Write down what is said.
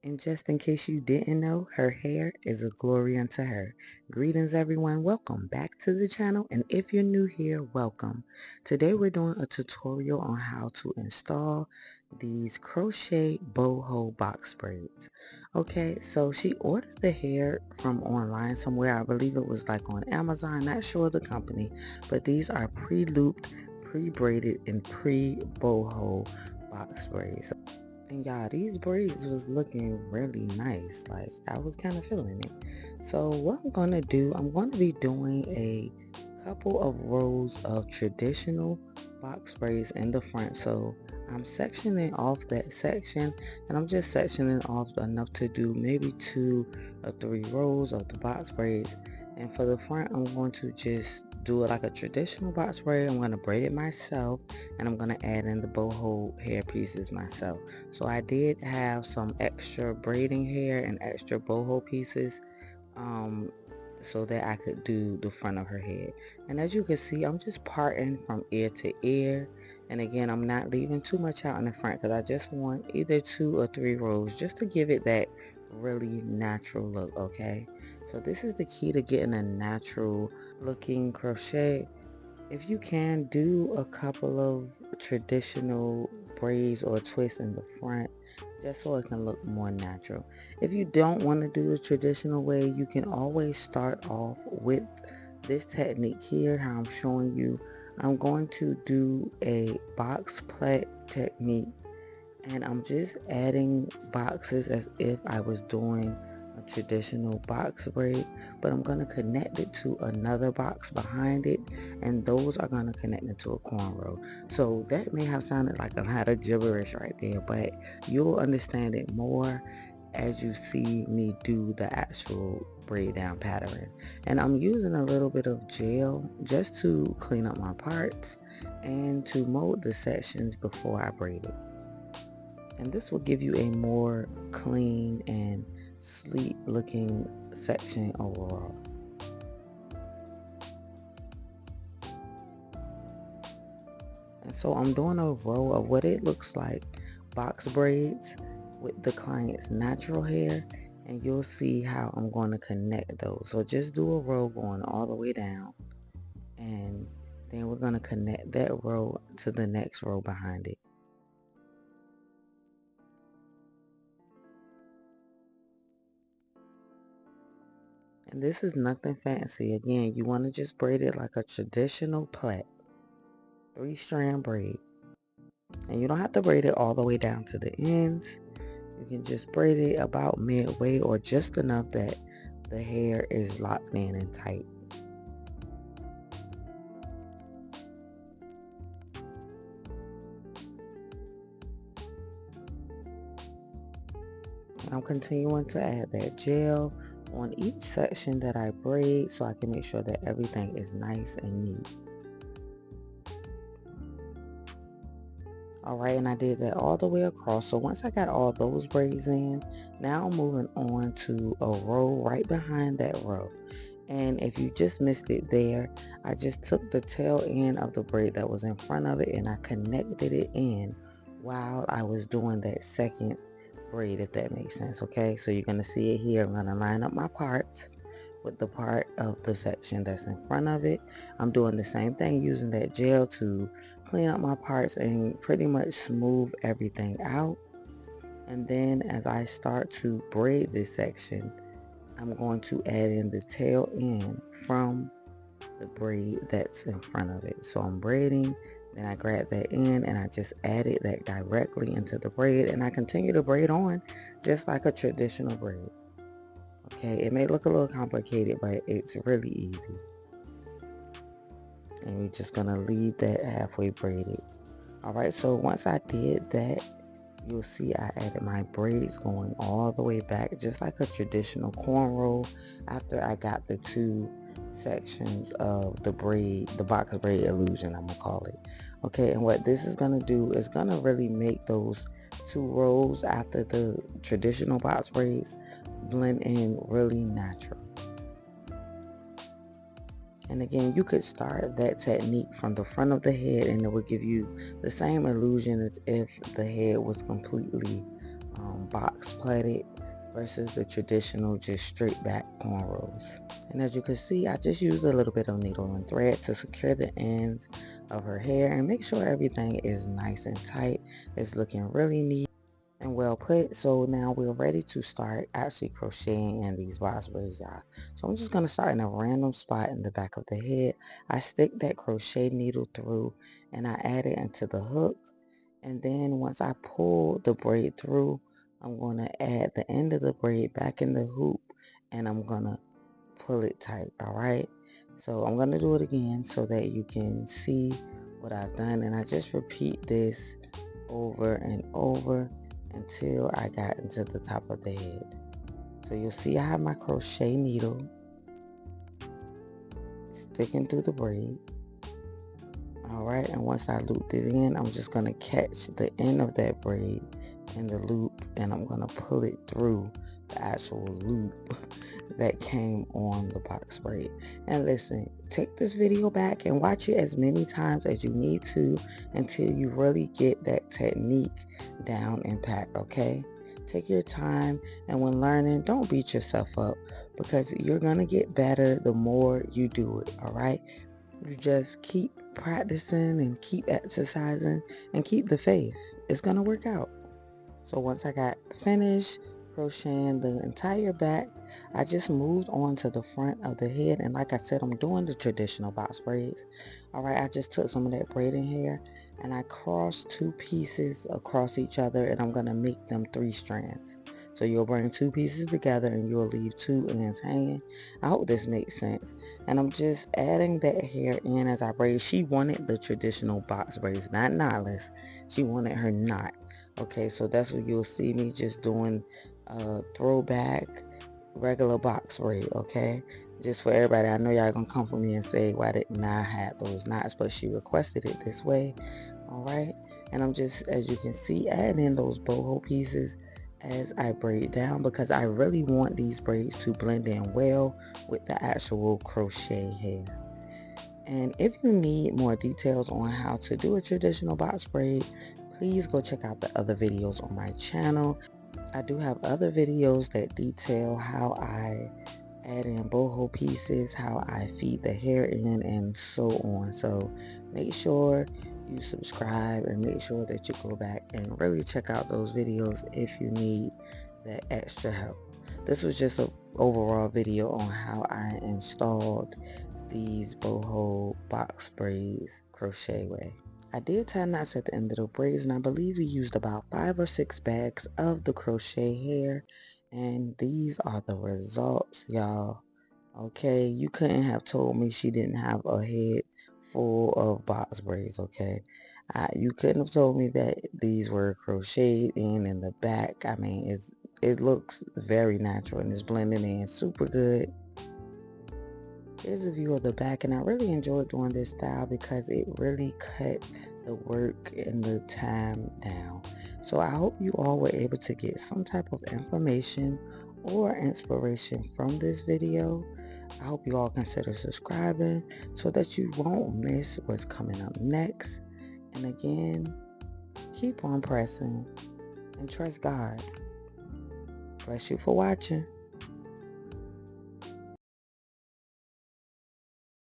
And just in case you didn't know, her hair is a glory unto her. Greetings everyone, welcome back to the channel, and if you're new here, welcome. Today we're doing a tutorial on how to install these Crochet Boho box braids. Okay, so she ordered the hair from online somewhere. I believe it was like on Amazon, not sure the company, but these are pre-looped, pre-braided, and pre-boho box braids. And y'all, these braids was looking really nice. Like, I was kind of feeling it. So what I'm going to do, I'm going to be doing a couple of rows of traditional box braids in the front. So I'm sectioning off that section, and I'm just sectioning off enough to do maybe 2 or 3 rows of the box braids. And for the front, I'm going to just do it like a traditional box braid. I'm going to braid it myself, and I'm going to add in the boho hair pieces myself. So I did have some extra braiding hair and extra boho pieces, um, so that I could do the front of her head. And as you can see, I'm just parting from ear to ear. And again, I'm not leaving too much out in the front because I just want either 2 or 3 rows just to give it that really natural look, okay? So this is the key to getting a natural looking crochet. If you can, do a couple of traditional braids or twists in the front just so it can look more natural. If you don't want to do the traditional way, you can always start off with this technique here, how I'm showing you. I'm going to do a box plait technique, and I'm just adding boxes as if I was doing a traditional box braid, but I'm going to connect it to another box behind it, and those are going to connect into a cornrow. So that may have sounded like a lot of gibberish right there, but you'll understand it more as you see me do the actual braid down pattern. And I'm using a little bit of gel just to clean up my parts and to mold the sections before I braid it. And this will give you a more clean and sleek looking section overall. And so I'm doing a row of what it looks like box braids with the client's natural hair, and you'll see how I'm going to connect those. So just do a row going all the way down, and then we're going to connect that row to the next row behind it. And this is nothing fancy. Again, you want to just braid it like a traditional plait, 3-strand braid. And you don't have to braid it all the way down to the ends. You can just braid it about midway or just enough that the hair is locked in and tight. And I'm continuing to add that gel on each section that I braid so I can make sure that everything is nice and neat. Alright, and I did that all the way across. So once I got all those braids in, now I'm moving on to a row right behind that row. And if you just missed it there, I just took the tail end of the braid that was in front of it and I connected it in while I was doing that second braid, if that makes sense. Okay, so you're going to see it here. I'm going to line up my parts with the part of the section that's in front of it. I'm doing the same thing using that gel to clean up my parts and pretty much smooth everything out. And then as I start to braid this section, I'm going to add in the tail end from the braid that's in front of it. So I'm braiding, then I grab that end and I just added that directly into the braid, and I continue to braid on just like a traditional braid. Okay, it may look a little complicated, but it's really easy. And we're just gonna leave that halfway braided. Alright, so once I did that, you'll see I added my braids going all the way back, just like a traditional cornrow, after I got the 2 sections of the braid, the box braid illusion, I'm gonna call it. Okay, and what this is gonna do is gonna really make those 2 rows after the traditional box braids blend in really natural. And again, you could start that technique from the front of the head and it would give you the same illusion as if the head was completely box plaited versus the traditional just straight back cornrows. And as you can see, I just used a little bit of needle and thread to secure the ends of her hair and make sure everything is nice and tight. It's looking really neat and well put. So now we're ready to start actually crocheting in these box braids, y'all. So I'm just going to start in a random spot in the back of the head. I stick that crochet needle through and I add it into the hook, and then once I pull the braid through, I'm going to add the end of the braid back in the hoop and I'm going to pull it tight. All right, so I'm going to do it again so that you can see what I've done, and I just repeat this over and over until I got into the top of the head. So you'll see I have my crochet needle sticking through the braid. All right, and once I looped it in, I'm just going to catch the end of that braid in the loop and I'm going to pull it through the actual loop that came on the box braid. And listen, take this video back and watch it as many times as you need to until you really get that technique down and pat, okay? Take your time, and when learning, don't beat yourself up because you're going to get better the more you do it, all right? You just keep practicing and keep exercising and keep the faith. It's going to work out. So once I got finished crocheting the entire back, I just moved on to the front of the head, and like I said, I'm doing the traditional box braids. All right, I just took some of that braiding hair and I crossed two pieces across each other, and I'm going to make them 3 strands. So you'll bring 2 pieces together and you'll leave 2 ends hanging. I hope this makes sense. And I'm just adding that hair in as I braid. She wanted the traditional box braids, not knotless. She wanted her knot. Okay, so that's what you'll see me just doing throwback regular box braid, okay? Just for everybody. I know y'all gonna come for me and say, why didn't I have those knots? But she requested it this way, all right? And I'm just, as you can see, adding in those boho pieces as I braid down because I really want these braids to blend in well with the actual crochet hair. And if you need more details on how to do a traditional box braid, please go check out the other videos on my channel. I do have other videos that detail how I add in boho pieces, how I feed the hair in, and so on. So make sure you subscribe and make sure that you go back and really check out those videos if you need that extra help. This was just an overall video on how I installed these boho box braids crochet way. I did tie knots at the end of the braids, and I believe we used about 5 or 6 bags of the crochet hair, and these are the results, y'all. Okay, you couldn't have told me she didn't have a head full of box braids, okay? You couldn't have told me that these were crocheted in the back. I mean, it looks very natural and it's blending in super good. Here's a view of the back, and I really enjoyed doing this style because it really cut the work and the time down. So I hope you all were able to get some type of information or inspiration from this video. I hope you all consider subscribing so that you won't miss what's coming up next. And again, keep on pressing and trust God. Bless you for watching.